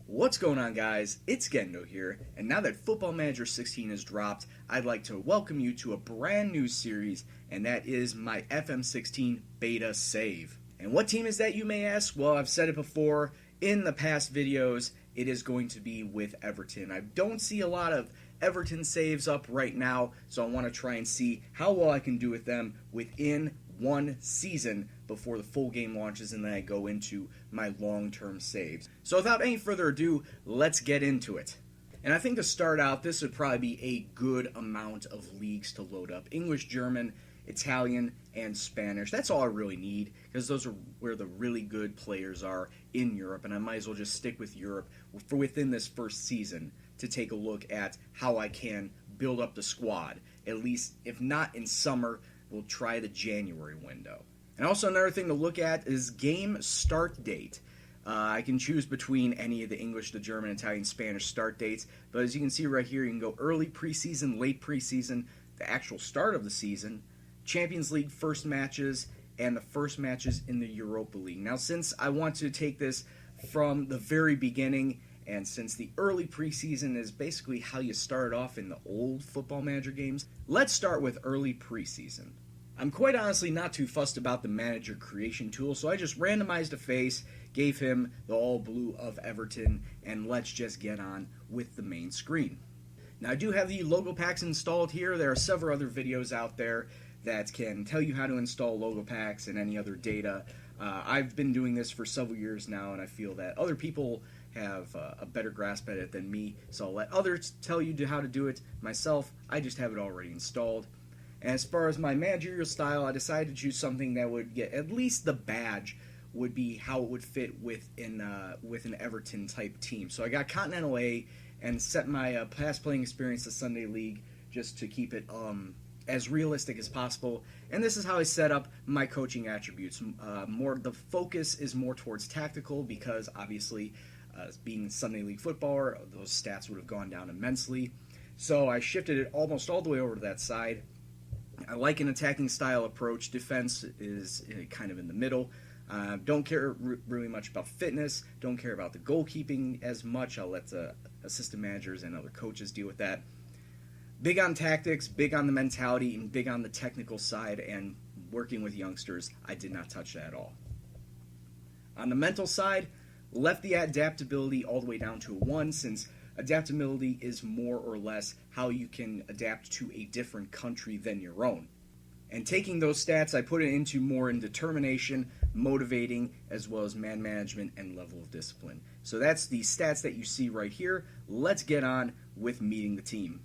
What's going on, guys? It's Gendo here, and now that Football Manager 16 has dropped, I'd like to welcome you to a brand new series, and that is my FM16 Beta Save. And what team is that, you may ask? Well, I've said it before in the past videos, it is going to be with Everton. I don't see a lot of Everton saves up right now, so I want to try and see how well I can do with them within one season before the full game launches, and then I go into my long-term saves. So without any further ado, let's get into it. And I think to start out, this would probably be a good amount of leagues to load up. English, German, Italian, and Spanish. That's all I really need, because those are where the really good players are in Europe, and I might as well just stick with Europe for within this first season to take a look at how I can build up the squad. At least, if not in summer, we'll try the January window. And also another thing to look at is game start date. I can choose between any of the English, the German, Italian, Spanish start dates, but as you can see right here, you can go early preseason, late preseason, the actual start of the season, Champions League first matches, and the first matches in the Europa League. Now, since I want to take this from the very beginning, and since the early preseason is basically how you started off in the old Football Manager games, let's start with early preseason. I'm quite honestly not too fussed about the manager creation tool, so I just randomized a face, gave him the all blue of Everton, and let's just get on with the main screen. Now, I do have the logo packs installed here. There are several other videos out there that can tell you how to install logo packs and any other data. I've been doing this for several years now, and I feel that other people have a better grasp at it than me, so I'll let others tell you how to do it. Myself, I just have it already installed. And as far as my managerial style, I decided to choose something that would get at least the badge would be how it would fit with an Everton type team. So I got Continental A and set my past playing experience to Sunday League just to keep it as realistic as possible. And this is how I set up my coaching attributes. The focus is more towards tactical because obviously being Sunday League footballer, those stats would have gone down immensely. So I shifted it almost all the way over to that side. I like an attacking style approach. Defense is kind of in the middle. Don't care really much about fitness. Don't care about the goalkeeping as much. I'll let the assistant managers and other coaches deal with that. Big on tactics, big on the mentality, and big on the technical side, and working with youngsters, I did not touch that at all. On the mental side, left the adaptability all the way down to a 1, since adaptability is more or less how you can adapt to a different country than your own. And taking those stats, I put it into more in determination, motivating, as well as man management and level of discipline. So that's the stats that you see right here. Let's get on with meeting the team.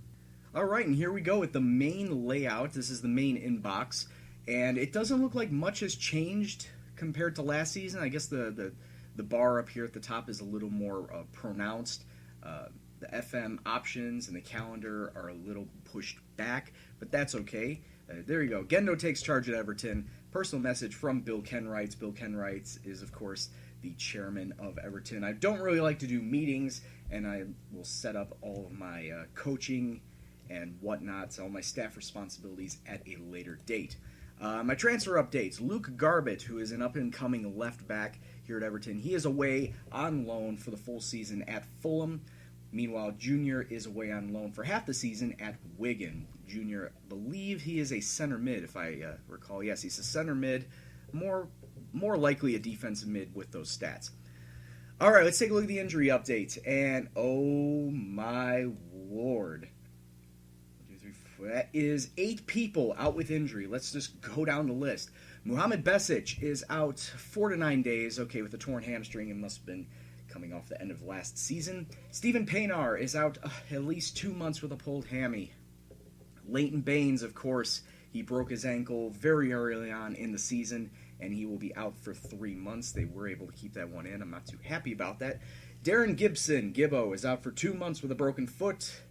Alright, and here we go with the main layout. This is the main inbox, and it doesn't look like much has changed compared to last season. I guess the bar up here at the top is a little more pronounced. The FM options and the calendar are a little pushed back, but that's okay. There you go. Gendo takes charge at Everton. Personal message from Bill Kenwrights. Bill Kenwrights is, of course, the chairman of Everton. I don't really like to do meetings, and I will set up all of my coaching and whatnot, all my staff responsibilities at a later date. My transfer updates. Luke Garbett, who is an up-and-coming left back here at Everton, he is away on loan for the full season at Fulham. Meanwhile, Junior is away on loan for half the season at Wigan. Junior, I believe he is a center mid, if I recall. Yes, he's a center mid, more likely a defensive mid with those stats. All right, let's take a look at the injury update. And oh my lord. That is 8 people out with injury. Let's just go down the list. Muhammad Besic is out 4 to 9 days. Okay, with a torn hamstring, it must have been coming off the end of last season. Stephen Paynar is out at least 2 months with a pulled hammy. Leighton Baines, of course, he broke his ankle very early on in the season, and he will be out for 3 months. They were able to keep that one in. I'm not too happy about that. Darren Gibson, Gibbo, is out for 2 months with a broken foot.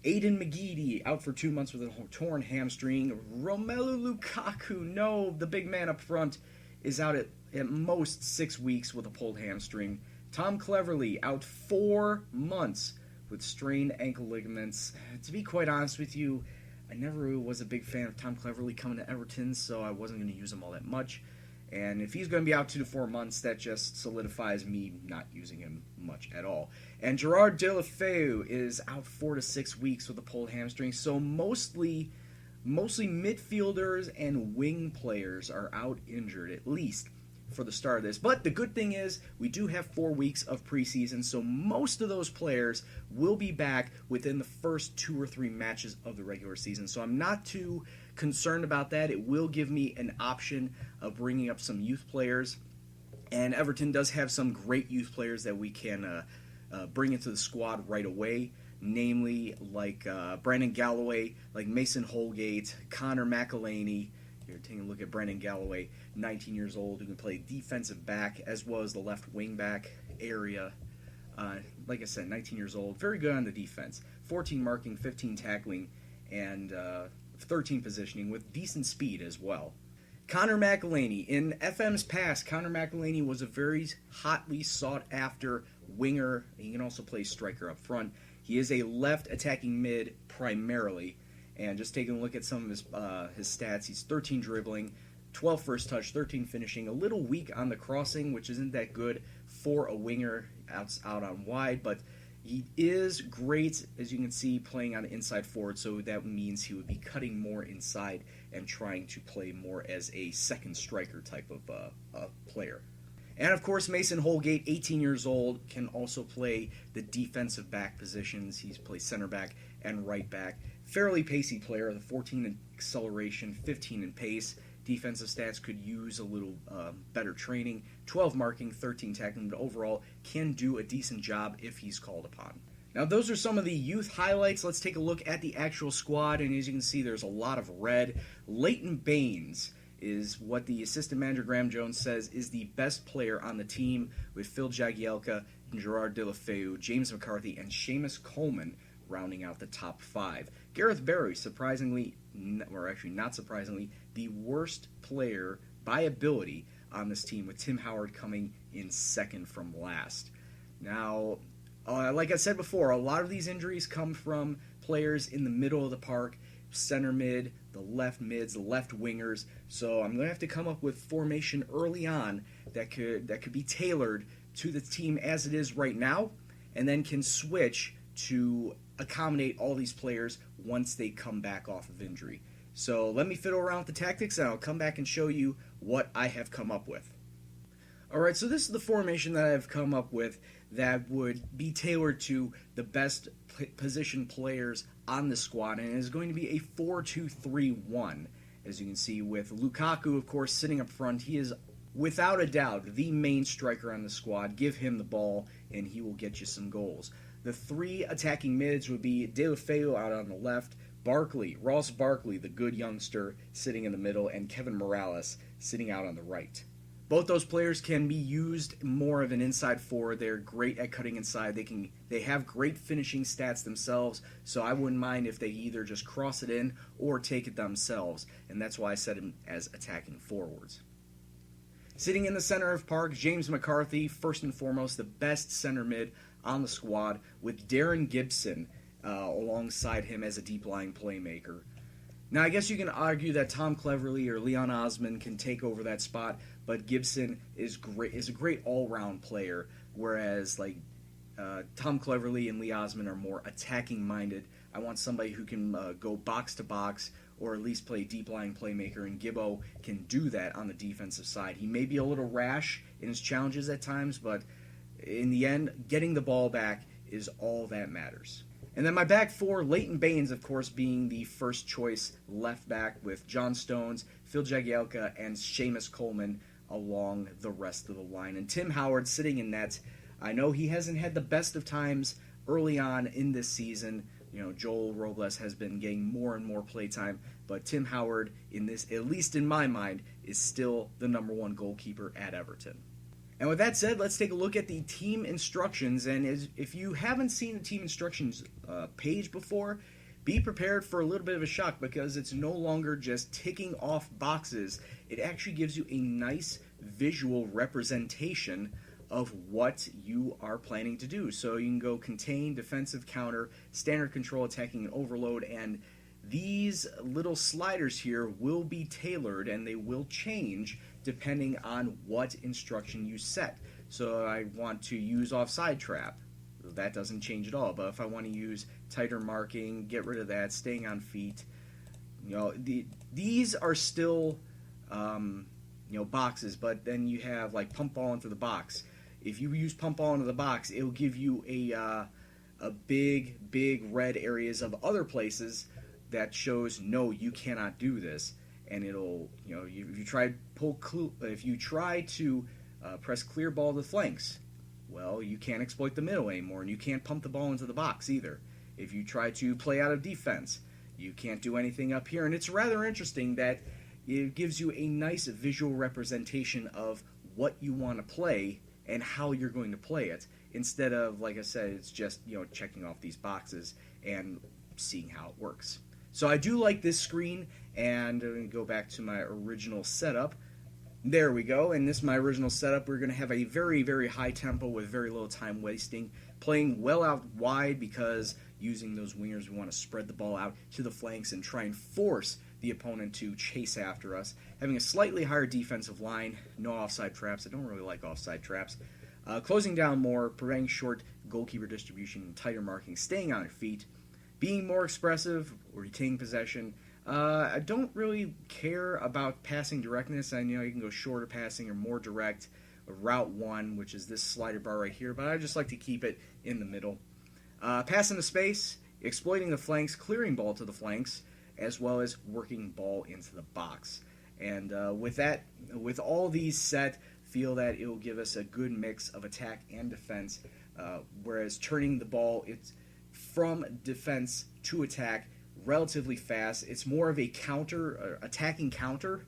Aidan McGeady out for 2 months with a torn hamstring. Romelu Lukaku, no, the big man up front, is out at most 6 weeks with a pulled hamstring. Tom Cleverley out 4 months with strained ankle ligaments. To be quite honest with you, I never really was a big fan of Tom Cleverley coming to Everton, so I wasn't going to use him all that much. And if he's going to be out 2 to 4 months, that just solidifies me not using him much at all. And Gerard Deulofeu is out 4 to 6 weeks with a pulled hamstring, so mostly midfielders and wing players are out injured, at least for the start of this. But the good thing is we do have 4 weeks of preseason, so most of those players will be back within the first 2 or 3 matches of the regular season. So I'm not too concerned about that. It will give me an option of bringing up some youth players. And Everton does have some great youth players that we can bring into the squad right away, namely like Brandon Galloway, like Mason Holgate, Connor McElhaney. You're taking a look at Brandon Galloway, 19 years old, who can play defensive back as well as the left wing back area. Like I said, 19 years old, very good on the defense. 14 marking, 15 tackling, and 13 positioning with decent speed as well. Connor McElhaney. In FM's past, Connor McElhaney was a very hotly sought-after winger. He can also play striker up front. He is a left attacking mid primarily. And just taking a look at some of his stats, he's 13 dribbling, 12 first touch, 13 finishing. A little weak on the crossing, which isn't that good for a winger out on wide, but he is great, as you can see, playing on the inside forward, so that means he would be cutting more inside and trying to play more as a second striker type of player. And of course, Mason Holgate, 18 years old, can also play the defensive back positions. He's played center back and right back. Fairly pacey player, the 14 in acceleration, 15 in pace. Defensive stats could use a little better training. 12 marking, 13 tackling, but overall can do a decent job if he's called upon. Now, those are some of the youth highlights. Let's take a look at the actual squad, and as you can see, there's a lot of red. Leighton Baines is what the assistant manager Graham Jones says is the best player on the team, with Phil Jagielka, Gerard Deulofeu, James McCarthy, and Seamus Coleman rounding out the top 5. Gareth Barry, surprisingly, or actually not surprisingly, the worst player by ability on this team, with Tim Howard coming in second from last. Now, like I said before, a lot of these injuries come from players in the middle of the park, center mid, the left mids, the left wingers. So I'm going to have to come up with formation early on that could be tailored to the team as it is right now, and then can switch to accommodate all these players once they come back off of injury. So let me fiddle around with the tactics, and I'll come back and show you what I have come up with. Alright, so this is the formation that I've come up with that would be tailored to the best position players on the squad, and it is going to be a 4-2-3-1, as you can see, with Lukaku, of course, sitting up front. He is, without a doubt, the main striker on the squad. Give him the ball, and he will get you some goals. The 3 attacking mids would be Deulofeu out on the left, Ross Barkley, the good youngster, sitting in the middle, and Kevin Morales sitting out on the right. Both those players can be used more of an inside forward. They're great at cutting inside. They have great finishing stats themselves, so I wouldn't mind if they either just cross it in or take it themselves, and that's why I set them as attacking forwards. Sitting in the center of park, James McCarthy, first and foremost, the best center mid on the squad, with Darren Gibson alongside him as a deep-lying playmaker. Now, I guess you can argue that Tom Cleverley or Leon Osman can take over that spot, but Gibson is a great all-round player, whereas Tom Cleverley and Lee Osman are more attacking-minded. I want somebody who can go box-to-box or at least play deep-lying playmaker, and Gibbo can do that on the defensive side. He may be a little rash in his challenges at times, but in the end, getting the ball back is all that matters. And then my back 4, Leighton Baines, of course, being the first choice left back, with John Stones, Phil Jagielka, and Seamus Coleman along the rest of the line. And Tim Howard sitting in net. I know he hasn't had the best of times early on in this season. You know, Joel Robles has been getting more and more playtime, but Tim Howard, in this, at least in my mind, is still the number 1 goalkeeper at Everton. And with that said, let's take a look at the team instructions. And if you haven't seen the team instructions page before, be prepared for a little bit of a shock, because it's no longer just ticking off boxes. It actually gives you a nice visual representation of what you are planning to do. So you can go contain, defensive, counter, standard control, attacking, and overload. And these little sliders here will be tailored, and they will change depending on what instruction you set. So I want to use offside trap. That doesn't change at all. But if I want to use tighter marking, get rid of that, staying on feet, these are still boxes. But then you have like pump ball into the box. If you use pump ball into the box, it'll give you a big red areas of other places that shows no, you cannot do this. And it'll, if you try to press clear ball to the flanks, well, you can't exploit the middle anymore, and you can't pump the ball into the box either. If you try to play out of defense, you can't do anything up here. And it's rather interesting that it gives you a nice visual representation of what you want to play and how you're going to play it, instead of, like I said, it's just checking off these boxes and seeing how it works. So I do like this screen, and I'm going to go back to my original setup. There we go, and this is my original setup. We're going to have a very high tempo with very little time wasting, playing well out wide because using those wingers we want to spread the ball out to the flanks and try and force the opponent to chase after us. Having a slightly higher defensive line, no offside traps. I don't really like offside traps. Closing down more, preventing short goalkeeper distribution, tighter marking, staying on your feet, being more expressive, retaining possession. I don't really care about passing directness. I know you can go shorter passing or more direct. Route 1, which is this slider bar right here, but I just like to keep it in the middle. Passing to space, exploiting the flanks, clearing ball to the flanks, as well as working ball into the box. And with all these set, feel that it will give us a good mix of attack and defense, whereas turning the ball it's from defense to attack relatively fast. It's more of a counter, attacking counter,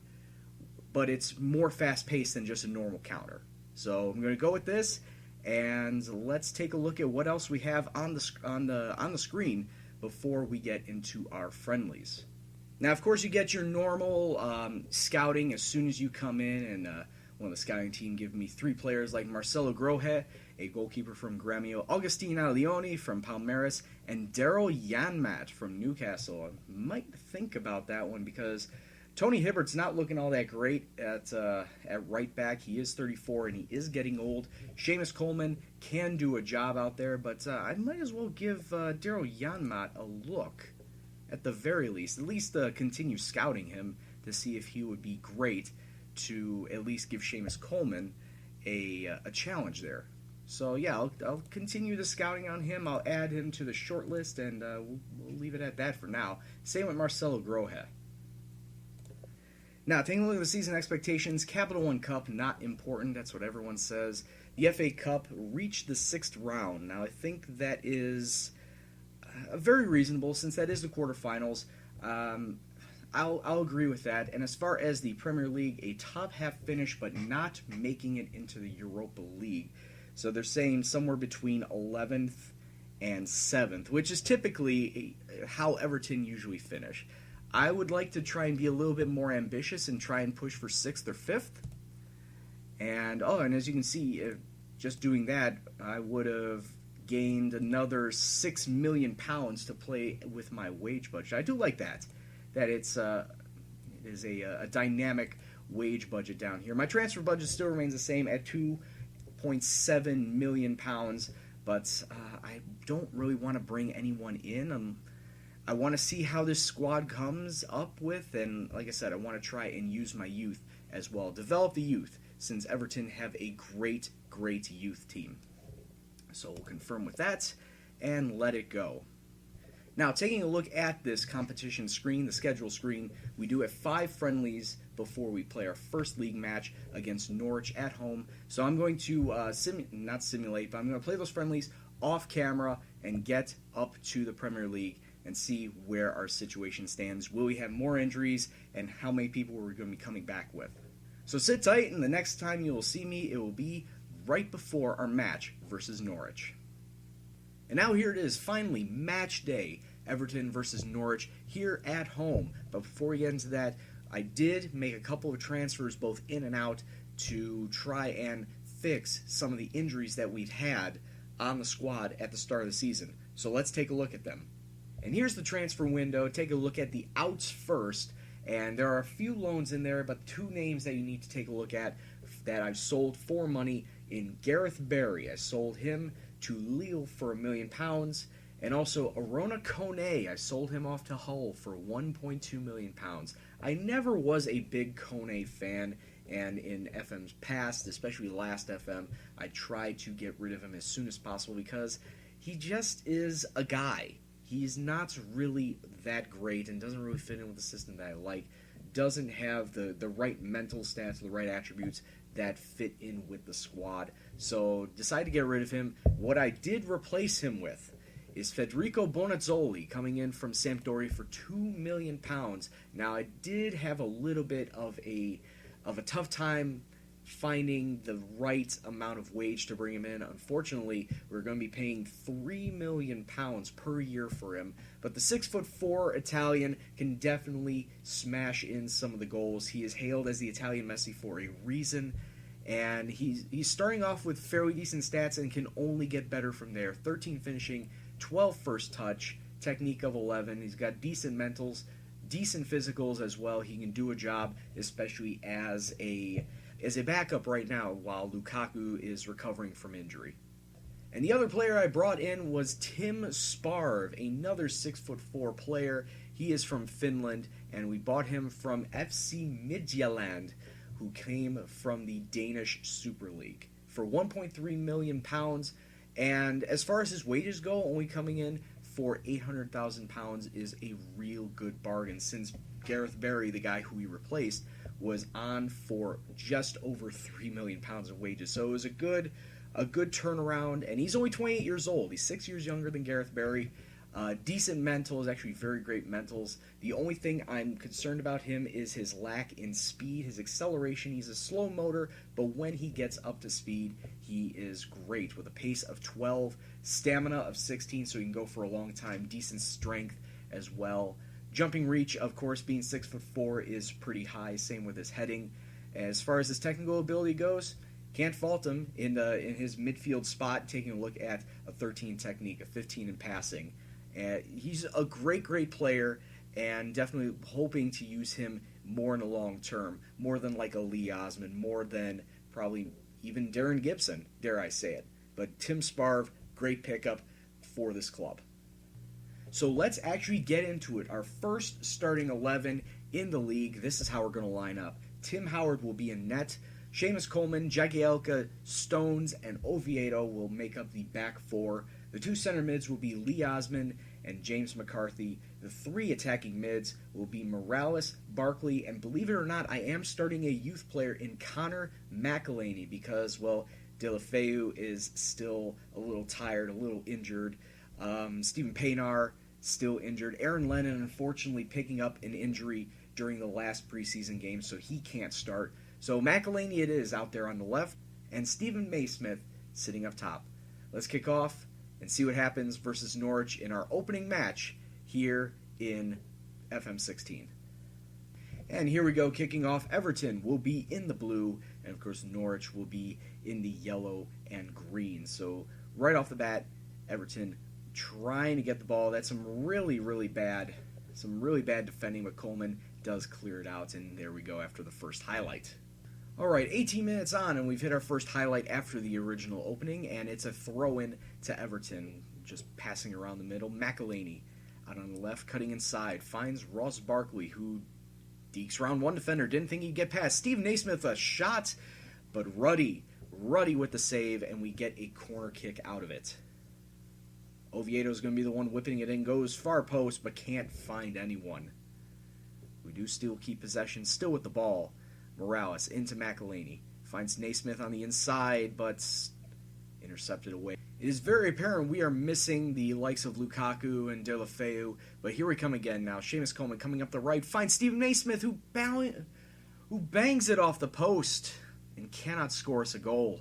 but it's more fast-paced than just a normal counter. So I'm going to go with this, and let's take a look at what else we have on the screen before we get into our friendlies. Now, of course, you get your normal scouting as soon as you come in, and one of the scouting team give me 3 players like Marcelo Grohe, a goalkeeper from Gremio, Agustina Leone from Palmeiras, and Daryl Janmat from Newcastle. I might think about that one because Tony Hibbert's not looking all that great at right back. He is 34 and he is getting old. Seamus Coleman can do a job out there, but I might as well give Daryl Janmat a look at the very least. At least continue scouting him to see if he would be great to at least give Seamus Coleman a challenge there. So yeah, I'll continue the scouting on him. I'll add him to the short list, and we'll leave it at that for now. Same with Marcelo Grohe. Now, taking a look at the season expectations, Capital One Cup, not important. That's what everyone says. The FA Cup reached the 6th round. Now, I think that is very reasonable since that is the quarterfinals. I'll agree with that. And as far as the Premier League, a top half finish, but not making it into the Europa League. So they're saying somewhere between 11th and 7th, which is typically how Everton usually finish. I would like to try and be a little bit more ambitious and try and push for 6th or 5th. And as you can see, just doing that, I would have gained another £6 million to play with my wage budget. I do like that. That it is a dynamic wage budget down here. My transfer budget still remains the same at £2.7 million, but I don't really want to bring anyone in. I want to see how this squad comes up with, and like I said, I want to try and use my youth as well. Develop the youth, since Everton have a great youth team. So we'll confirm with that and let it go. Now, taking a look at this competition screen, the schedule screen, we do have 5 friendlies before we play our first league match against Norwich at home. So I'm going to not simulate, but I'm going to play those friendlies off camera and get up to the Premier League and see where our situation stands. Will we have more injuries, and how many people we're going to be coming back with? So sit tight, and the next time you will see me, it will be right before our match versus Norwich. And now here it is, finally, match day. Everton versus Norwich here at home. But before we get into that, I did make a couple of transfers both in and out to try and fix some of the injuries that we've had on the squad at the start of the season. So let's take a look at them. And here's the transfer window. Take a look at the outs first. And there are a few loans in there, but 2 names that you need to take a look at that I've sold for money in Gareth Barry. I sold him to Lille for £1 million. And also Arona Kone, I sold him off to Hull for £1.2 million. I never was a big Kone fan, and in FM's past, especially last FM, I tried to get rid of him as soon as possible because he just is a guy. He's not really that great and doesn't really fit in with the system that I like. Doesn't have the right mental stats, the right attributes that fit in with the squad. So decided to get rid of him. What I did replace him with is Federico Bonazzoli, coming in from Sampdoria for £2 million. Now, I did have a little bit of a tough time finding the right amount of wage to bring him in. Unfortunately, we're going to be paying £3 million per year for him, but the 6'4" Italian can definitely smash in some of the goals. He is hailed as the Italian Messi for a reason, and he's starting off with fairly decent stats and can only get better from there. 13 finishing, 12 first touch, technique of 11. He's got decent mentals, decent physicals as well. He can do a job, especially as a backup right now while Lukaku is recovering from injury. And the other player I brought in was Tim Sparv, another 6'4" player. He is from Finland, and we bought him from FC Midtjylland, who came from the Danish Super League, for £1.3 million. And as far as his wages go, only coming in for £800,000 is a real good bargain, since Gareth Barry, the guy who we replaced, was on for just over £3 million in wages. So it was a good turnaround, and he's only 28 years old. He's 6 years younger than Gareth Barry. Decent mentals, actually very great mentals. The only thing I'm concerned about him is his lack in speed, his acceleration. He's a slow motor, but when he gets up to speed, he is great with a pace of 12, stamina of 16, so he can go for a long time, decent strength as well. Jumping reach, of course, being 6'4", is pretty high, same with his heading. As far as his technical ability goes, can't fault him in his midfield spot, taking a look at a 13 technique, a 15 in passing. He's a great player, and definitely hoping to use him more in the long term, more than like a Lee Osman, more than probably even Darren Gibson, dare I say it. But Tim Sparv, great pickup for this club. So let's actually get into it. Our first starting 11 in the league. This is how we're going to line up. Tim Howard will be in net. Seamus Coleman, Jagielka, Stones, and Oviedo will make up the back four. The two center mids will be Lee Osman and James McCarthy. The three attacking mids will be Morales, Barkley, and believe it or not, I am starting a youth player in Connor McElhaney because, well, Deulofeu is still a little tired, a little injured. Stephen Paynar, still injured. Aaron Lennon, unfortunately, picking up an injury during the last preseason game, so he can't start. So McElhaney it is out there on the left, and Stephen Naismith sitting up top. Let's kick off and see what happens versus Norwich in our opening match here in FM16. And here we go, kicking off. Everton will be in the blue, and of course Norwich will be in the yellow and green. So right off the bat, Everton trying to get the ball. That's some really bad defending, but Coleman does clear it out, and there we go after the first highlight. Alright, 18 minutes on, and we've hit our first highlight after the original opening, and it's a throw-in to Everton, just passing around the middle. McElhaney out on the left, cutting inside, finds Ross Barkley, who dekes around one defender, didn't think he'd get past. Steve Naismith, a shot, but Ruddy with the save, and we get a corner kick out of it. Oviedo's going to be the one whipping it in, goes far post, but can't find anyone. We do still keep possession, still with the ball. Morales into McElhaney. Finds Naismith on the inside, but intercepted away. It is very apparent we are missing the likes of Lukaku and Deulofeu, but here we come again now. Seamus Coleman coming up the right, finds Stephen Naismith, who bangs it off the post and cannot score us a goal.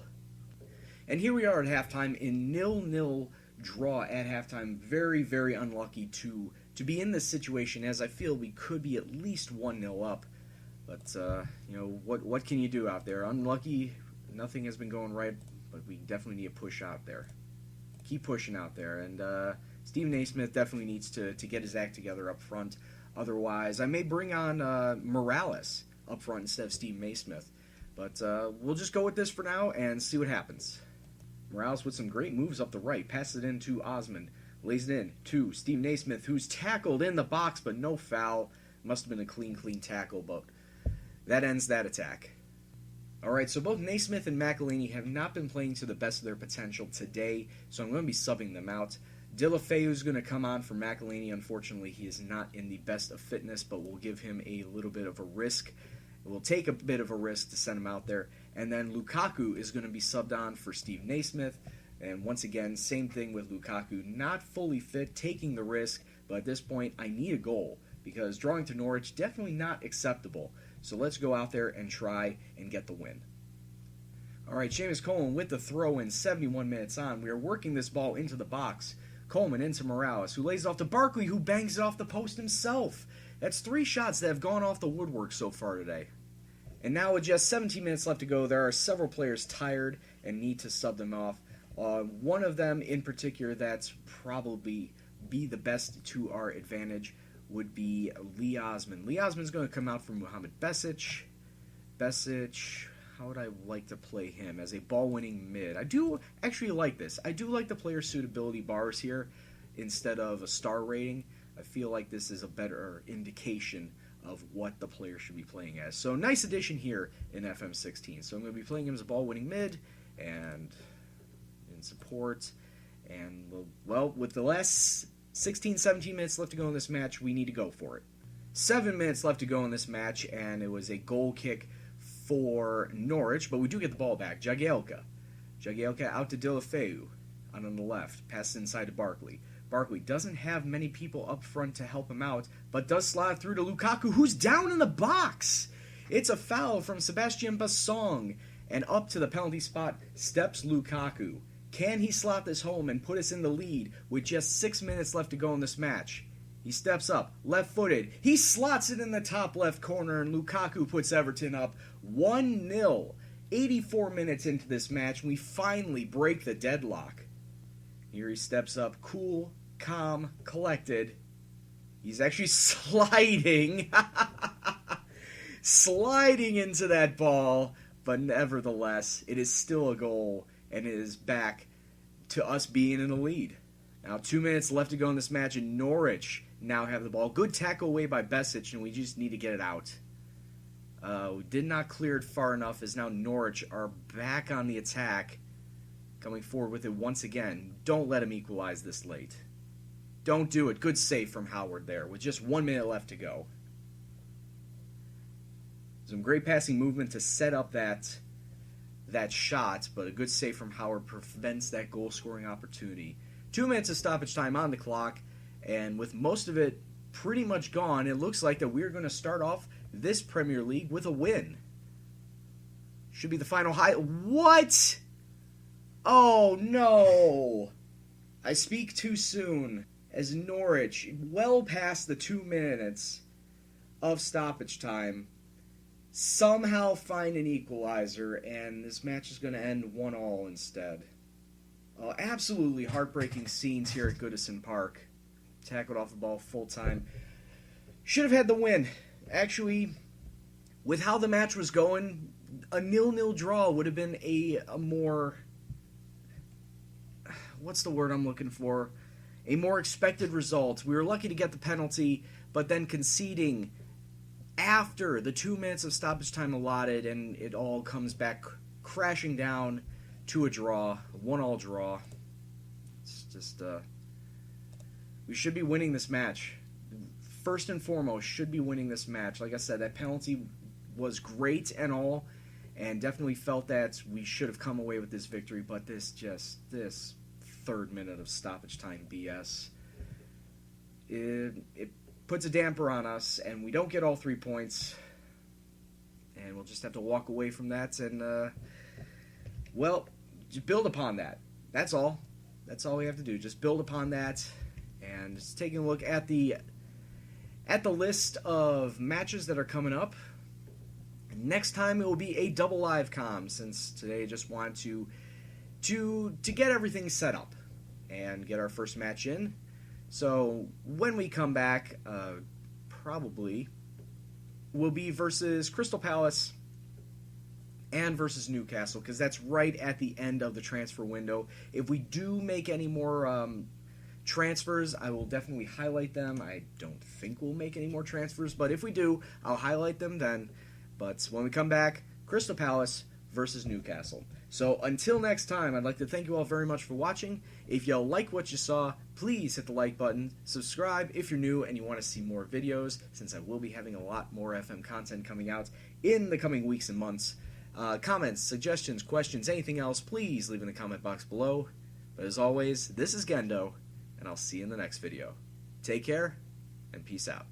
And here we are at halftime in 0-0 draw at halftime. Very unlucky to be in this situation, as I feel we could be at least 1-0 up. But, what can you do out there? Unlucky, nothing has been going right, but we definitely need a push out there. Keep pushing out there, and Steve Naismith definitely needs to get his act together up front. Otherwise, I may bring on Morales up front instead of Steve Naismith. But we'll just go with this for now and see what happens. Morales with some great moves up the right. Passes it in to Osman. Lays it in to Steve Naismith, who's tackled in the box, but no foul. Must have been a clean tackle, but that ends that attack. Alright, so both Naismith and McElhaney have not been playing to the best of their potential today, so I'm going to be subbing them out. Deulofeu is going to come on for McElhaney. Unfortunately, he is not in the best of fitness, but we'll give him a little bit of a risk. We'll take a bit of a risk to send him out there. And then Lukaku is going to be subbed on for Steve Naismith. And once again, same thing with Lukaku. Not fully fit, taking the risk, but at this point, I need a goal, because drawing to Norwich, definitely not acceptable. So let's go out there and try and get the win. Alright, Seamus Coleman with the throw in, 71 minutes on. We are working this ball into the box. Coleman into Morales, who lays it off to Barkley, who bangs it off the post himself. That's 3 shots that have gone off the woodwork so far today. And now with just 17 minutes left to go, there are several players tired and need to sub them off. One of them in particular that's probably be the best to our advantage would be Lee Osman. Lee Osman's going to come out for Mohamed Besic. Besic, how would I like to play him? As a ball-winning mid. I do actually like this. I do like the player suitability bars here instead of a star rating. I feel like this is a better indication of what the player should be playing as. So nice addition here in FM16. So I'm going to be playing him as a ball-winning mid and in support. And, well, with the last 16, 17 minutes left to go in this match, we need to go for it. 7 minutes left to go in this match, and it was a goal kick for Norwich, but we do get the ball back. Jagielka out to Deulofeu on the left. Passes inside to Barkley. Barkley doesn't have many people up front to help him out, but does slide through to Lukaku, who's down in the box. It's a foul from Sebastian Bassong, and up to the penalty spot steps Lukaku. Can he slot this home and put us in the lead with just 6 minutes left to go in this match? He steps up, left-footed. He slots it in the top left corner, and Lukaku puts Everton up 1-0. 84 minutes into this match, we finally break the deadlock. Here he steps up, cool, calm, collected. He's actually sliding. Sliding into that ball, but nevertheless, it is still a goal, and it is back to us being in the lead. Now 2 minutes left to go in this match, and Norwich now have the ball. Good tackle away by Besic, and we just need to get it out. We did not clear it far enough, as now Norwich are back on the attack, coming forward with it once again. Don't let him equalize this late. Don't do it. Good save from Howard there, with just 1 minute left to go. Some great passing movement to set up that shot, but a good save from Howard prevents that goal-scoring opportunity. 2 minutes of stoppage time on the clock, and with most of it pretty much gone, it looks like that we're going to start off this Premier League with a win. Should be the final high. What? Oh, no. I speak too soon, as Norwich, well past the 2 minutes of stoppage time, somehow find an equalizer, and this match is going to end 1-1 instead. Absolutely heartbreaking scenes here at Goodison Park. Tackled off the ball full time. Should have had the win. Actually, with how the match was going, a 0-0 draw would have been a more... What's the word I'm looking for? A more expected result. We were lucky to get the penalty, but then conceding after the 2 minutes of stoppage time allotted, and it all comes back crashing down to a draw, a 1-1 draw. It's just, we should be winning this match. First and foremost, should be winning this match. Like I said, that penalty was great and all, and definitely felt that we should have come away with this victory, but this third minute of stoppage time BS, it puts a damper on us, and we don't get all 3 points, and we'll just have to walk away from that and, just build upon that. That's all. That's all we have to do. Just build upon that, and just taking a look at the list of matches that are coming up. Next time it will be a double live comm, since today I just wanted to get everything set up and get our first match in. So when we come back, probably will be versus Crystal Palace, and versus Newcastle, because that's right at the end of the transfer window. If we do make any more transfers, I will definitely highlight them. I don't think we'll make any more transfers, but if we do, I'll highlight them then. But when we come back, Crystal Palace versus Newcastle. So until next time, I'd like to thank you all very much for watching. If y'all like what you saw, please hit the like button. Subscribe if you're new and you want to see more videos, since I will be having a lot more FM content coming out in the coming weeks and months. Comments, suggestions, questions, anything else, please leave in the comment box below. But as always, this is Gendo, and I'll see you in the next video. Take care, and peace out.